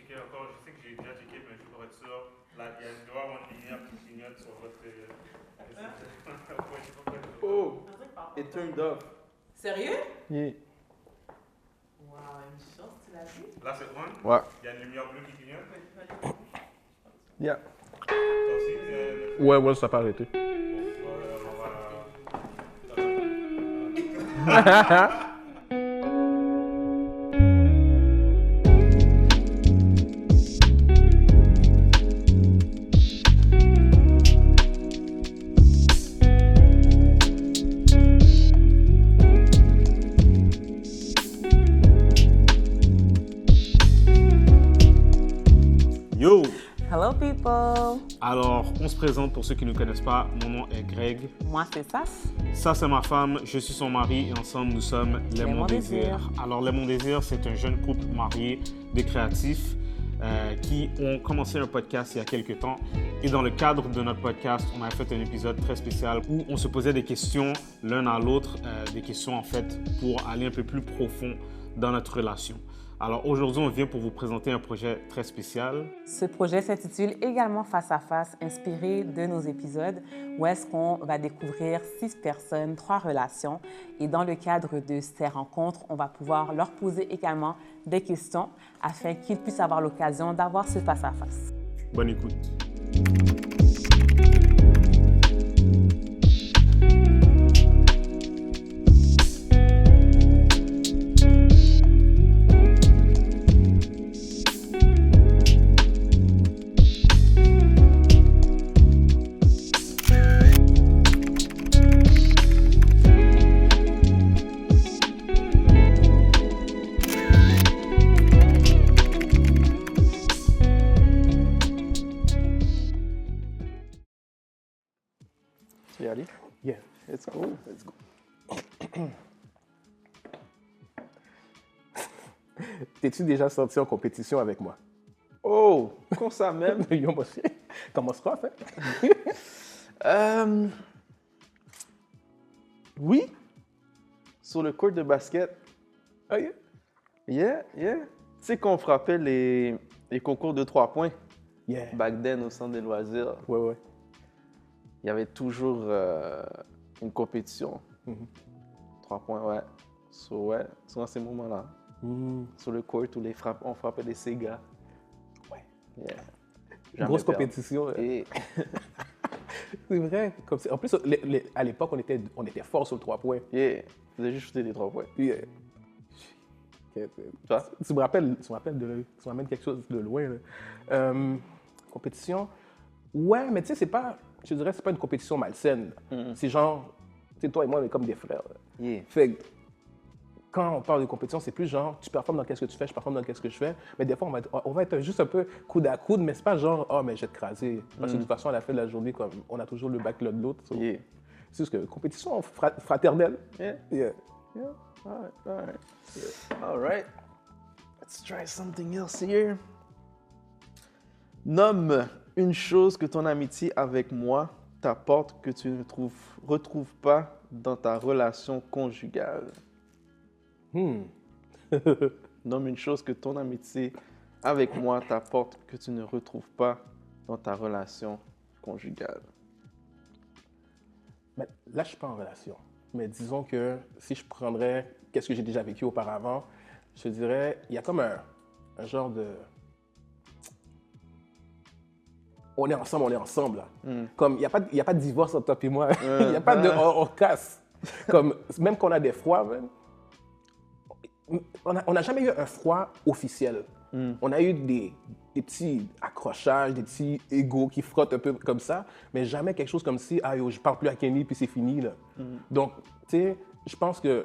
checker encore. Je sais que j'ai déjà checké, mais je pourrais être sûr. Là, il doit y avoir une lumière qui clignote sur votre. Oh! It turned off. Sérieux? Yeah. Wow, une chance, tu l'as vu? Là, c'est on? Ouais. Il y a une lumière bleue qui clignote? Yeah. Toi aussi? Ouais, ça n'a pas arrêté. Yo! Hello people! Alors, on se présente pour ceux qui ne nous connaissent pas. Mon nom est Greg. Moi, c'est Sas. Ça, c'est ma femme. Je suis son mari et ensemble, nous sommes Les Monts Désir. Alors, Les Monts Désir, c'est un jeune couple marié, des créatifs qui ont commencé un podcast il y a quelques temps. Et dans le cadre de notre podcast, on a fait un épisode très spécial où on se posait des questions l'un à l'autre, des questions en fait pour aller un peu plus profond dans notre relation. Alors aujourd'hui, on vient pour vous présenter un projet très spécial. Ce projet s'intitule également Face à Face, inspiré de nos épisodes, où est-ce qu'on va découvrir 6 personnes, 3 relations. Et dans le cadre de ces rencontres, on va pouvoir leur poser également des questions afin qu'ils puissent avoir l'occasion d'avoir ce face à face. Bonne écoute. Tu veux y aller? Yeah. Let's go. Let's go. T'es-tu déjà sorti en compétition avec moi? Oh, comme ça même. Yo, monsieur. Commence quoi, en fait? Oui, sur le court de basket. Ah, yeah. Yeah. Tu sais qu'on frappait les concours de 3 points Yeah. back then au centre des loisirs. Ouais. Il y avait toujours une compétition. 3 points, ouais. Sur ces moments-là. Sur le court où on frappait des Sega. Ouais. Yeah. Grosse perdu. compétition. Et C'est vrai. Comme en plus, à l'époque, on était fort sur le 3 points. yeah, vous avez juste shooté les 3 points. Yeah. Tu vois? Tu me rappelles tu m'amènes quelque chose de loin. Là. Compétition. Ouais, mais tu sais, c'est pas une compétition malsaine. C'est genre, tu sais, toi et moi, on est comme des frères. Là. Yeah. Fait que, quand on parle de compétition, c'est plus genre, tu performes dans qu'est-ce que tu fais, je performe dans qu'est-ce que je fais. Mais des fois, on va être juste un peu coude à coude, mais c'est pas genre, oh, mais je vais te craser. Parce que de toute façon, à la fin de la journée, comme, on a toujours le bac l'un de l'autre. So, Yeah. c'est juste que compétition fraternelle. Yeah. Yeah. All right. Let's try something else here. Nomme une chose que ton amitié avec moi t'apporte que tu ne retrouves pas dans ta relation conjugale. Nomme une chose que ton amitié avec moi t'apporte que tu ne retrouves pas dans ta relation conjugale. Mais là, je suis pas en relation. Mais disons que si je prendrais qu'est-ce que j'ai déjà vécu auparavant, je dirais, il y a comme un genre de... On est ensemble. Là. Comme, il n'y a pas de divorce entre toi et moi. Il n'y a pas de... On casse. Comme, même quand on a des froids, même, on n'a jamais eu un froid officiel. On a eu des petits accrochages, des petits égos qui frottent un peu comme ça, mais jamais quelque chose comme si, ah yo, je parle plus à Kenny, puis c'est fini. Là. Donc, tu sais, je pense que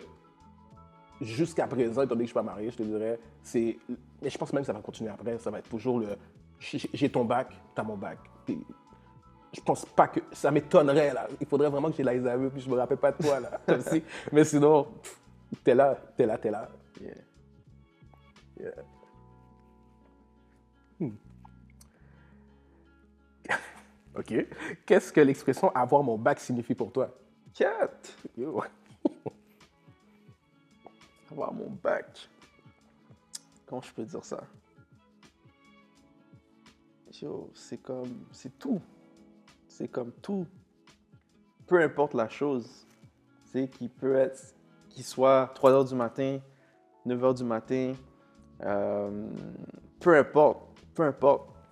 jusqu'à présent, étant donné que je suis pas marié, je te dirais, c'est... Mais je pense même que ça va continuer après. Ça va être toujours le... J'ai ton bac, t'as mon bac. Puis, je pense pas que... Ça m'étonnerait, là. Il faudrait vraiment que j'ai l'Alzheimer, puis je me rappelle pas de toi, là. Comme si... Mais sinon, t'es là. Yeah. OK. Qu'est-ce que l'expression « avoir mon bac » signifie pour toi? 4. Yo. Avoir mon bac. Comment je peux dire ça? yo, c'est tout. C'est comme tout. Peu importe la chose, c'est qu'il soit 3 heures du matin, 9 heures du matin, peu importe.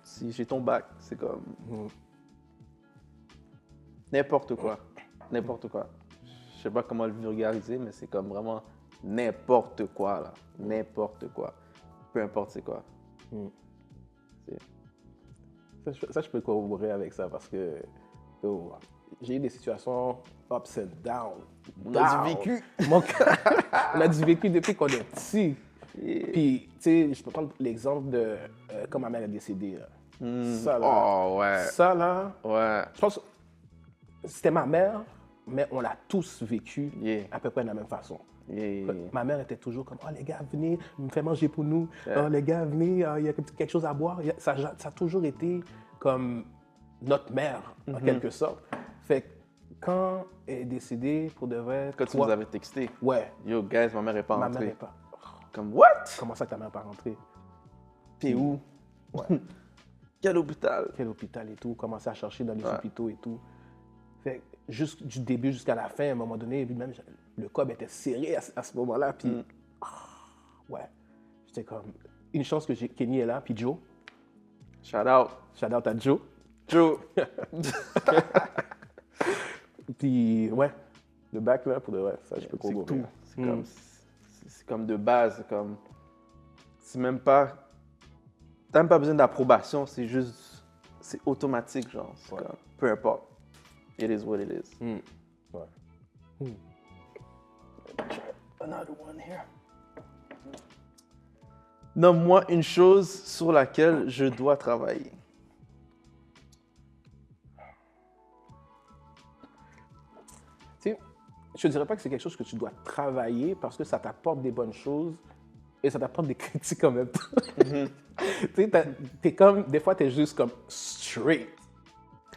Si j'ai ton bac, c'est comme n'importe quoi. Je sais pas comment le vulgariser, mais c'est comme vraiment n'importe quoi, là. N'importe quoi. Peu importe c'est quoi. Ça, je peux corroborer avec ça parce que j'ai eu des situations ups and down. On a du vécu. On a du vécu depuis qu'on est petit. Puis, tu sais, je peux prendre l'exemple de quand ma mère est décédée. Là. Ça, là. Oh, ouais. Ça, là. Ouais. Je pense que c'était ma mère, mais on l'a tous vécu Yeah. à peu près de la même façon. Yeah. Ma mère était toujours comme « Oh, les gars, venez, me faites manger pour nous. Oh, les gars, venez, il y a quelque chose à boire. » Ça a toujours été comme notre mère, en quelque sorte. Fait que quand elle est décédée, pour de vrai... Quand tu nous avais texté, Ouais. yo, guys, ma mère est pas Ma rentrée. mère n'est pas... Comme, what? Comment ça que ta mère n'est pas rentrée? T'es où? Ouais. Quel hôpital? Quel hôpital et tout, commencer à chercher dans les hôpitaux et tout. Fait que juste du début jusqu'à la fin, à un moment donné, même le cob était serré à ce moment-là. Puis, ouais, j'étais comme... Une chance que Kenny est là, puis Joe. Shout out. Shout out à Joe. Joe. Puis, ouais, le bac, là, pour de vrai, ça, je peux C'est corroborer. tout. C'est comme de base. C'est comme... C'est même pas... T'as même pas besoin d'approbation, c'est juste... C'est automatique, genre. C'est comme... Peu importe. It is what it is. Ouais. Another one here. Nomme-moi une chose sur laquelle je dois travailler. Tu sais, je ne dirais pas que c'est quelque chose que tu dois travailler parce que ça t'apporte des bonnes choses et ça t'apporte des critiques en même temps. Tu sais, t'es comme... Des fois, t'es juste comme straight.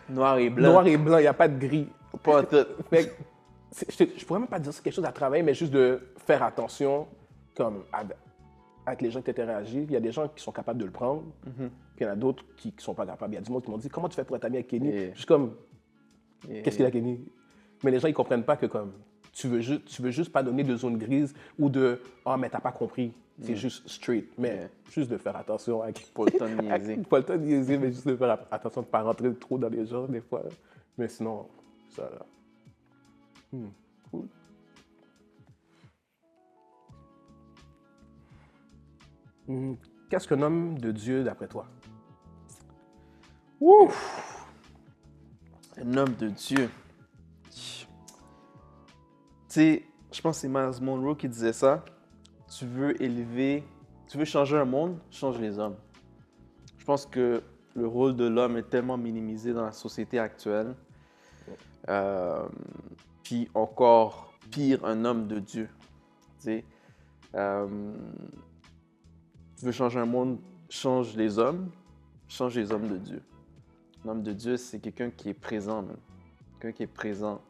Noir et blanc. Noir et blanc, il n'y a pas de gris. Pas tout. Fait que je pourrais même pas dire que c'est quelque chose à travailler, mais juste de faire attention comme avec les gens qui t'interagissent. Il y a des gens qui sont capables de le prendre, puis il y en a d'autres qui ne sont pas capables. Il y a du monde qui m'ont dit « Comment tu fais pour être ami avec Kenny? Yeah. Je suis comme Yeah. « Qu'est-ce qu'il a, Kenny? » Mais les gens, ils ne comprennent pas que comme tu veux juste pas donner de zone grise ou de « Ah, mais t'as pas compris. » C'est juste straight. Mais juste de faire attention à Pas le temps de niaiser. pas le temps de niaiser, mais juste de faire attention de ne pas rentrer trop dans les gens des fois. Mais sinon, ça là. Cool. Qu'est-ce qu'un homme de Dieu d'après toi? Ouf! Un homme de Dieu. Tu sais, je pense que c'est Miles Monroe qui disait ça. Tu veux changer un monde, change les hommes. Je pense que le rôle de l'homme est tellement minimisé dans la société actuelle. Puis encore pire, un homme de Dieu. Tu sais, tu veux changer un monde, change les hommes de Dieu. Un homme de Dieu, c'est quelqu'un qui est présent, même. Quelqu'un qui est présent.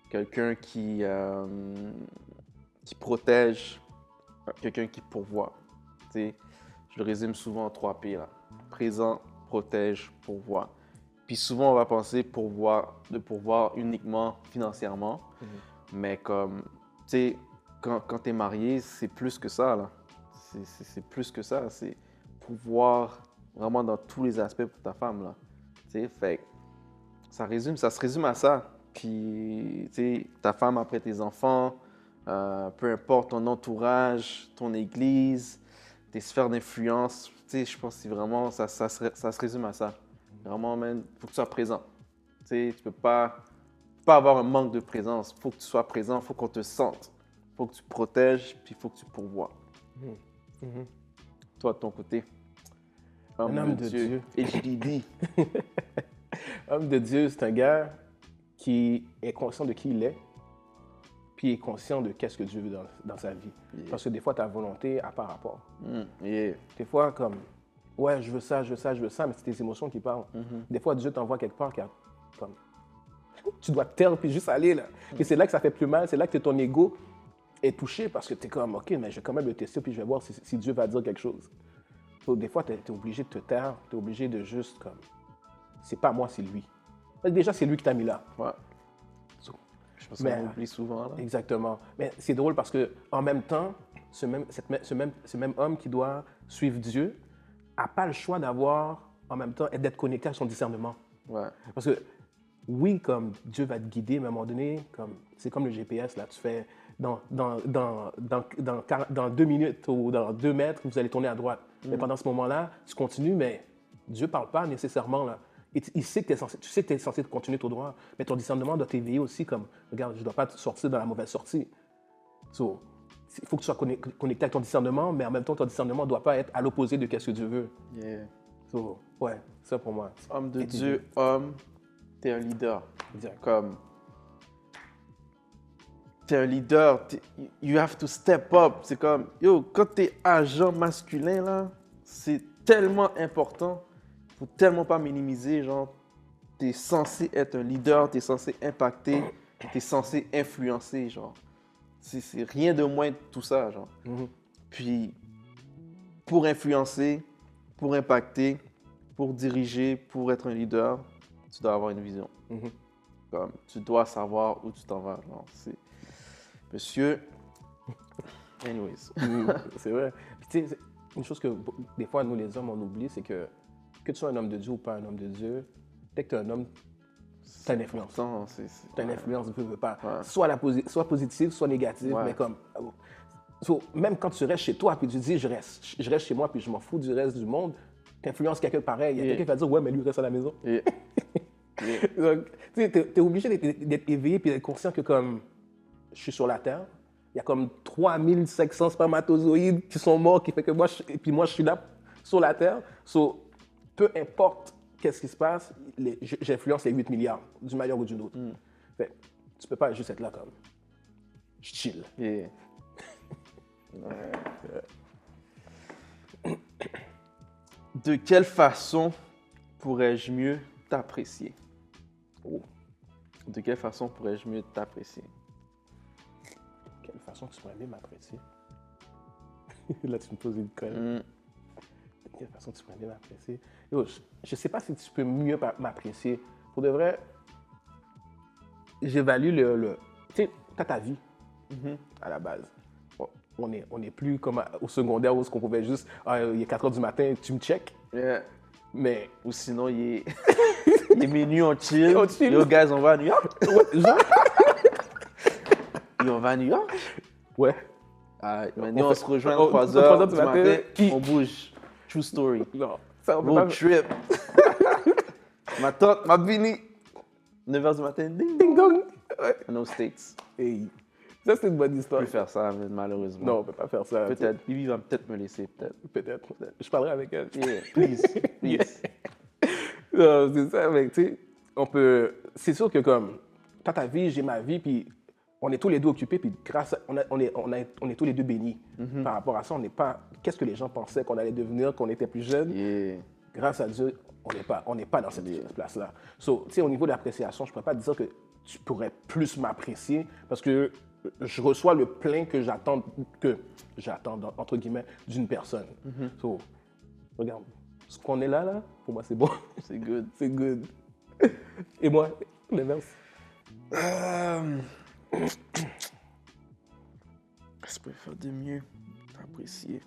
Quelqu'un qui protège. Quelqu'un qui pourvoit. Tu sais, je le résume souvent en 3 P, là. Présent, protège, pourvoit. Puis souvent, on va penser de pourvoir uniquement financièrement. Mais comme, tu sais, quand tu es marié, c'est plus que ça, là. C'est plus que ça. C'est pouvoir vraiment dans tous les aspects pour ta femme, là. Tu sais, fait que ça se résume à ça. Puis, tu sais, ta femme après tes enfants, peu importe ton entourage, ton église, tes sphères d'influence, tu sais, je pense que c'est vraiment, ça se résume à ça. Vraiment, il faut que tu sois présent. Tu sais, tu peux pas avoir un manque de présence. Il faut que tu sois présent, il faut qu'on te sente. Il faut que tu protèges, puis il faut que tu pourvoies. Toi, de ton côté, Un homme de Dieu. HDD. Homme de Dieu, c'est un gars qui est conscient de qui il est, puis est conscient de qu'est-ce que Dieu veut dans sa vie. Yeah. Parce que des fois, ta volonté n'a pas rapport. Yeah. Des fois, comme, ouais, je veux ça, mais c'est tes émotions qui parlent. Des fois, Dieu t'envoie quelque part comme, tu dois te taire puis juste aller là. Et c'est là que ça fait plus mal, c'est là que ton ego est touché parce que tu es comme, OK, mais je vais quand même le tester puis je vais voir si Dieu va dire quelque chose. des fois, tu es obligé de te taire, tu es obligé de juste comme, c'est pas moi, c'est lui. Parce que déjà, c'est lui qui t'a mis là. Ouais. So, Je pense mais- qu'on oublie souvent, là. Exactement. Mais c'est drôle parce que en même temps, ce même homme qui doit suivre Dieu n'a pas le choix d'avoir, en même temps, d'être connecté à son discernement. Ouais. Parce que oui, comme Dieu va te guider, mais à un moment donné, c'est comme le GPS, là, tu fais dans 2 minutes ou dans 2 mètres, vous allez tourner à droite. Mais pendant ce moment-là, tu continues, mais Dieu ne parle pas nécessairement, là. Et tu sais que tu es censé continuer tout droit, mais ton discernement doit t'éveiller aussi comme, regarde, je ne dois pas sortir dans la mauvaise sortie. So, il faut que tu sois connecté avec ton discernement, mais en même temps, ton discernement ne doit pas être à l'opposé de ce que Dieu veut. Yeah. So, ouais, ça pour moi. Homme de Et Dieu, homme, t'es un leader. Direct. Comme, t'es un leader, you have to step up. C'est comme, yo, quand t'es agent masculin, là, c'est tellement important. Faut tellement pas minimiser, genre, t'es censé être un leader, t'es censé impacter, t'es censé influencer, genre. C'est rien de moins de tout ça, genre. Mhm. Puis, pour influencer, pour impacter, pour diriger, pour être un leader, tu dois avoir une vision. Mhm. Comme, tu dois savoir où tu t'en vas. Genre, monsieur. Anyways. C'est vrai. Puis, tu sais, une chose que des fois, nous, les hommes, on oublie, c'est que tu sois un homme de Dieu ou pas un homme de Dieu, dès que tu es un homme, tu as une influence. Important, Tu as une influence, veux pas. Ouais. Soit positive, soit négative, Ouais. mais comme. Même quand tu restes chez toi, puis tu dis, je reste chez moi, puis je m'en fous du reste du monde, tu influences quelqu'un pareil. Il y a Yeah. quelqu'un qui va dire, ouais, mais lui, il reste à la maison. Et, Donc, tu sais, t'es obligé d'être éveillé puis d'être conscient que comme je suis sur la Terre, il y a comme 3500 spermatozoïdes qui sont morts, qui fait que moi, et puis moi, je suis là sur la Terre. So, peu importe qu'est-ce qui se passe, j'influence les 8 milliards, d'une manière ou d'une autre. Fait, tu peux pas juste être là comme je chill. et- De quelle façon pourrais-je mieux t'apprécier? Oh, De quelle façon pourrais-je mieux t'apprécier? quelle façon tu pourrais bien m'apprécier. Là, tu me poses une colle. Hmm. De quelle façon tu pourrais bien m'apprécier? Yo, je sais pas si tu peux mieux m'apprécier. Pour de vrai, j'évalue tu sais, t'as ta vie à la base. Bon, on est plus comme au secondaire où on pouvait juste, il est 4 h du matin, tu me check. Yeah. Mais, Ou sinon, il est minuit, on chill. On chill. Yo, guys, on va à New York. ouais, genre, Et on va à New York. ouais. Maintenant, On on fait- se rejoint on- à 3 3 heures heures du matin. Qui? On bouge. True story. Non, ça, on peut Road pas. trip. Ma tante m'a venu. 9h du matin. Ding, ding. Ding dong. Ouais. On est aux States. Hey, ça, c'est une bonne On histoire. peut faire ça, mais malheureusement. Non, on peut pas faire ça. Peut-être. Bibi va peut-être me laisser, peut-être. Peut-être. Je parlerai avec elle. Yeah, please. Please. Non, c'est ça, mais tu sais, on peut. C'est sûr que comme, t'as ta vie, j'ai ma vie, puis on est tous les deux occupés, puis grâce à, on est tous les deux bénis. Par rapport à ça, on n'est pas. Qu'est-ce que les gens pensaient qu'on allait devenir quand on était plus jeunes? Yeah. Grâce à Dieu, on n'est pas dans cette place-là. So, tu sais, au niveau de l'appréciation, je ne pourrais pas te dire que tu pourrais plus m'apprécier parce que je reçois le plein que j'attends, entre guillemets, d'une personne. So, regarde, ce qu'on est là, pour moi, c'est bon. C'est good. C'est good. Et moi, l'inverse. Je pourrais faire de mieux. T'apprécier.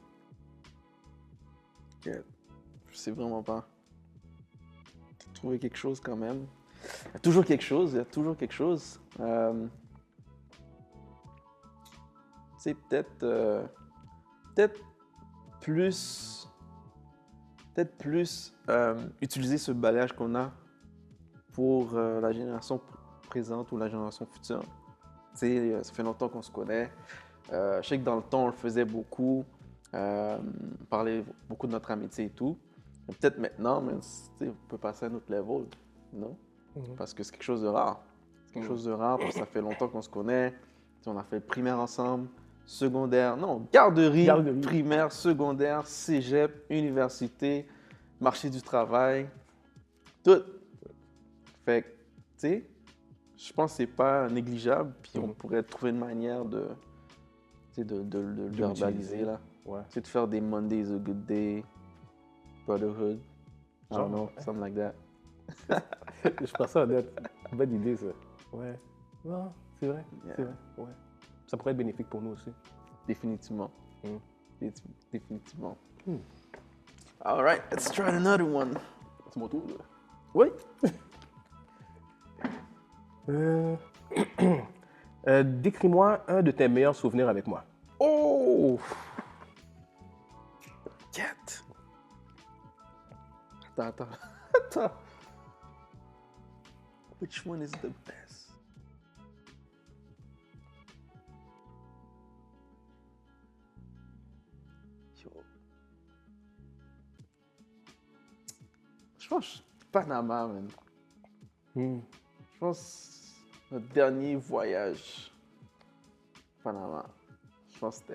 Ok. Je sais vraiment pas. Trouver quelque chose quand même. Il y a toujours quelque chose. C'est peut-être plus utiliser ce bagage qu'on a pour la génération présente ou la génération future. Tu sais, ça fait longtemps qu'on se connaît. Je sais que dans le temps, on le faisait beaucoup. On parlait beaucoup de notre amitié et tout. Mais peut-être maintenant, mais, tu sais, on peut passer à un autre level, non? Parce que c'est quelque chose de rare. C'est quelque chose de rare parce que ça fait longtemps qu'on se connaît. Tu sais, on a fait le primaire ensemble, secondaire, non, garderie, primaire, secondaire, cégep, université, marché du travail, tout. Fait que, tu sais, je pense que c'est pas négligeable, puis on pourrait trouver une manière de le verbaliser, là. Ouais. C'est de faire des Mondays a good day, brotherhood. I Genre, don't know, something like that. Je pense ça honnête. Bonne idée, ça. Ouais. Non, c'est vrai. Yeah. C'est vrai. Ouais. Ça pourrait être bénéfique pour nous aussi. Définitivement. Mm. Définitivement. All right, let's try another one. C'est mon tour, là. Oui. Décris-moi un de tes meilleurs souvenirs avec moi. Oh! Cat. Attends. Which one is the best? Yo. Je pense Panama, man. Je pense notre dernier voyage Panama. Je pense que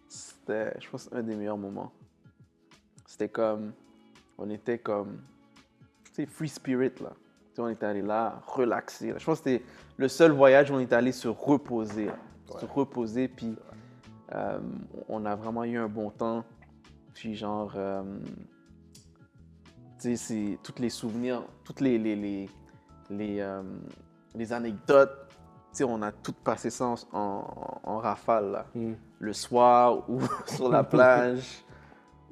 c'était je pense un des meilleurs moments. C'était comme on était comme tu sais free spirit là. Tu sais, on était allé là relaxer. Là. Je pense que c'était le seul voyage où on est allé se reposer, là. Se reposer puis on a vraiment eu un bon temps. Puis genre tu sais, c'est tous les souvenirs, toutes les anecdotes. Tu sais, on a tout passé ça en rafale, là. Le soir ou sur la plage.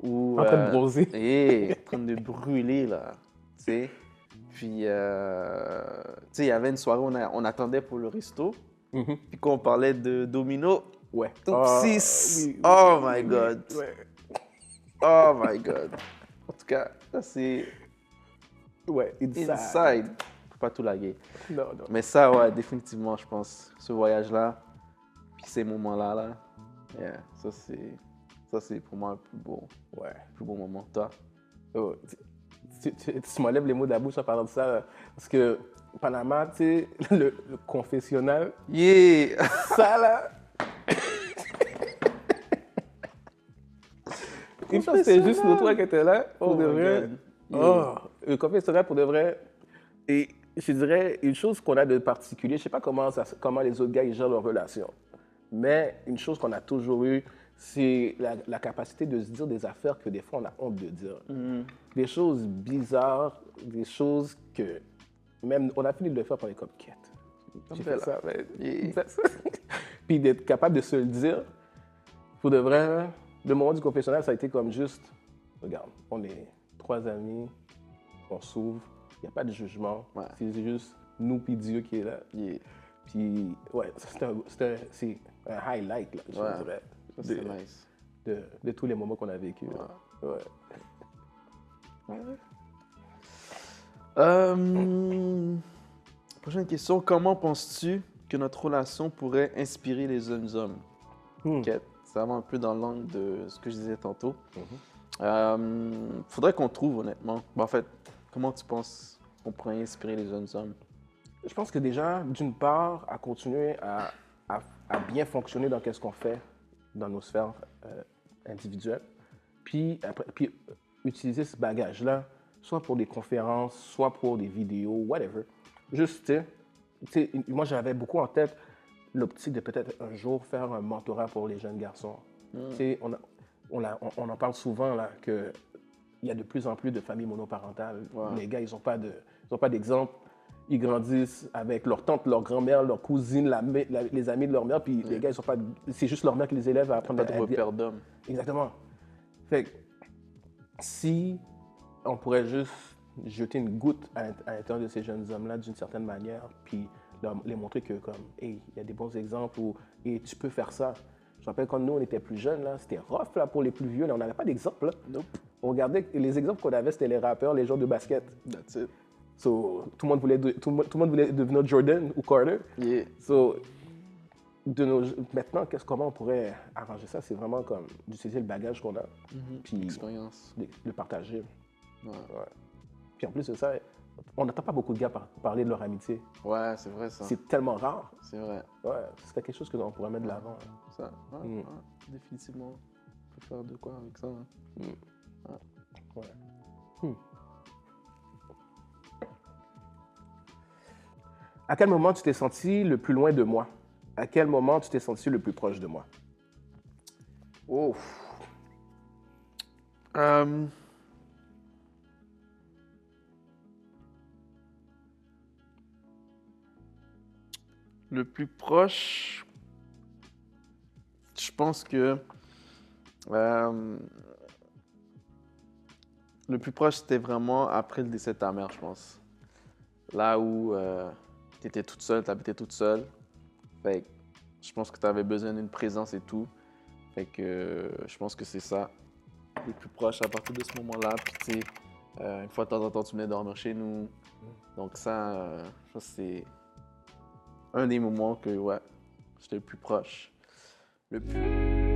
Ou, En train de bronzer. En train de brûler, là. Tu sais. Puis, tu sais, il y avait une soirée où on attendait pour le resto. Puis qu'on parlait de domino. Ouais. Top Ah, 6. oui, Oh oui, my oui, God. ouais. Oh my God. En tout cas, ça c'est Ouais, inside. inside. On peut pas tout laguer. Non, non. Mais ça, ouais, définitivement, je pense, ce voyage-là, puis ces moments-là, là, yeah, ça c'est pour moi Ouais. le plus beau moment. Toi? Oh, tu m'enlèves les mots de la bouche en parlant de ça. Là, parce que Panama, tu sais, le confessionnal, Yeah! ça là. Une chose, c'était juste nous trois qui étaient là. Pour de my vrai. God. Oh, le confessionnal pour de vrai. Et je dirais, une chose qu'on a de particulier, je sais pas comment les autres gars ils gèrent leur relation, mais une chose qu'on a toujours eu, c'est la capacité de se dire des affaires que des fois on a honte de dire. Des choses bizarres, des choses que même on a fini de le faire par les cupcakes. J'ai fait ça, mais Yeah. puis d'être capable de se le dire, pour de vrai, le moment du confessionnal, ça a été comme juste, regarde, on est trois amis, on s'ouvre, il n'y a pas de jugement, Ouais. c'est juste nous puis Dieu qui est là. Yeah. Puis, ouais, c'est un highlight, là, je Ouais. dirais, Ça, c'est nice. de tous les moments qu'on a vécu. Ouais. Prochaine question. Comment penses-tu que notre relation pourrait inspirer les jeunes hommes? Ok, ça va un peu dans l'angle de ce que je disais tantôt. Faudrait qu'on trouve, honnêtement. En fait, comment tu penses qu'on pourrait inspirer les jeunes hommes? Je pense que déjà, d'une part, à continuer à bien fonctionner dans ce qu'on fait dans nos sphères individuelles, puis utiliser ce bagage-là, soit pour des conférences, soit pour des vidéos, whatever. Juste, tu sais, moi, j'avais beaucoup en tête l'optique de peut-être un jour faire un mentorat pour les jeunes garçons. Tu sais, on en parle souvent, là, qu'il y a de plus en plus de familles monoparentales. Ouais. Les gars, ils n'ont pas d'exemple. Ils grandissent avec leur tante, leur grand-mère, leur cousine, les amis de leur mère, puis les gars, ils sont pas... C'est juste leur mère qui les élève à apprendre Pas de repères d'hommes. Exactement. Fait que si on pourrait juste jeter une goutte à l'intérieur de ces jeunes hommes-là d'une certaine manière, puis les montrer que, comme, hey, il y a des bons exemples, ou hey, tu peux faire ça. Je me rappelle quand nous, on était plus jeunes, là, c'était rough là, pour les plus vieux, là, on n'avait pas d'exemple. Là. Nope. On regardait, les exemples qu'on avait, c'était les rappeurs, les joueurs de basket. That's it. So, tout le monde voulait devenir Jordan ou Carter. Yeah. So, maintenant, comment on pourrait arranger ça? C'est vraiment comme d'utiliser le bagage qu'on a, puis Expérience. le partager. Ouais. Ouais. Puis en plus de ça, on n'entend pas beaucoup de gars parler de leur amitié. Ouais, c'est vrai ça. C'est tellement rare. C'est vrai. Ouais, ce serait quelque chose qu'on pourrait mettre de l'avant. Ça, ouais, ouais, définitivement. On peut faire de quoi avec ça. Hein. Ouais. À quel moment tu t'es senti le plus loin de moi? À quel moment tu t'es senti le plus proche de moi? Oh. Le plus proche, je pense que le plus proche, c'était vraiment après le décès de ta mère, je pense. Là où tu étais toute seule, tu habitais toute seule. Fait que je pense que tu avais besoin d'une présence et tout. Fait que je pense que c'est ça. Le plus proche à partir de ce moment-là. Puis tu sais, une fois de temps en temps, tu venais dormir chez nous. Donc ça, je pense que c'est un des moments que, ouais, j'étais le plus proche. Le plus...